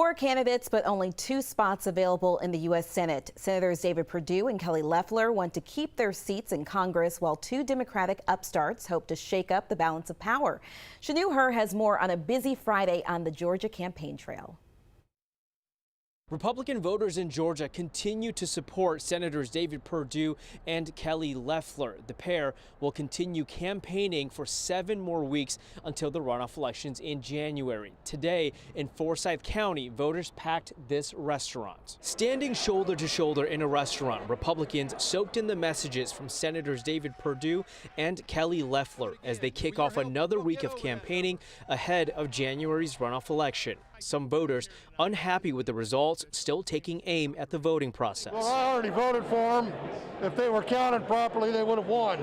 Four candidates, but only two spots available in the U.S. Senate. Senators David Perdue and Kelly Loeffler want to keep their seats in Congress, while two Democratic upstarts hope to shake up the balance of power. Shanu Hur has more on a busy Friday on the Georgia campaign trail. Republican voters in Georgia continue to support Senators David Perdue and Kelly Loeffler. The pair will continue campaigning for 7 more weeks until the runoff elections in January. Today in Forsyth County, voters packed this restaurant. Standing shoulder to shoulder in a restaurant, Republicans soaked in the messages from Senators David Perdue and Kelly Loeffler as they kick off another week of campaigning ahead of January's runoff election. Some voters unhappy with the results, still taking aim at the voting process. Well, I already voted for them. If they were counted properly, they would have won.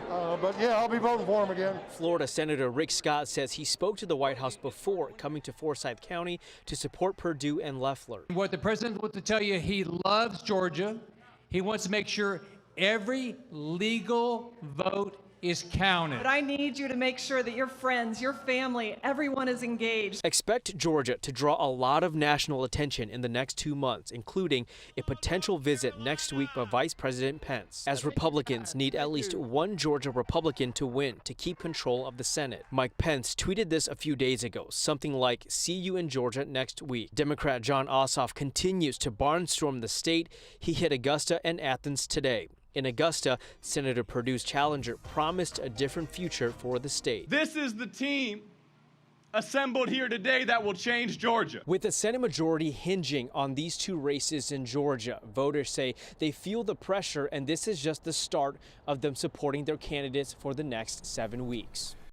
But yeah, I'll be voting for them again. Florida Senator Rick Scott says he spoke to the White House before coming to Forsyth County to support Perdue and Loeffler. What the president wants to tell you, he loves Georgia. He wants to make sure every legal vote is counted. But I need you to make sure that your friends, your family, everyone is engaged. Expect Georgia to draw a lot of national attention in the next 2 months, including a potential visit next week by Vice President Pence, as Republicans need at least one Georgia Republican to win to keep control of the Senate. Mike Pence tweeted this a few days ago, something like, "See you in Georgia next week." Democrat Jon Ossoff continues to barnstorm the state. He hit Augusta and Athens today. In Augusta, Senator Perdue's challenger promised a different future for the state. This is the team assembled here today that will change Georgia. With the Senate majority hinging on these two races in Georgia, voters say they feel the pressure, and this is just the start of them supporting their candidates for the next 7 weeks.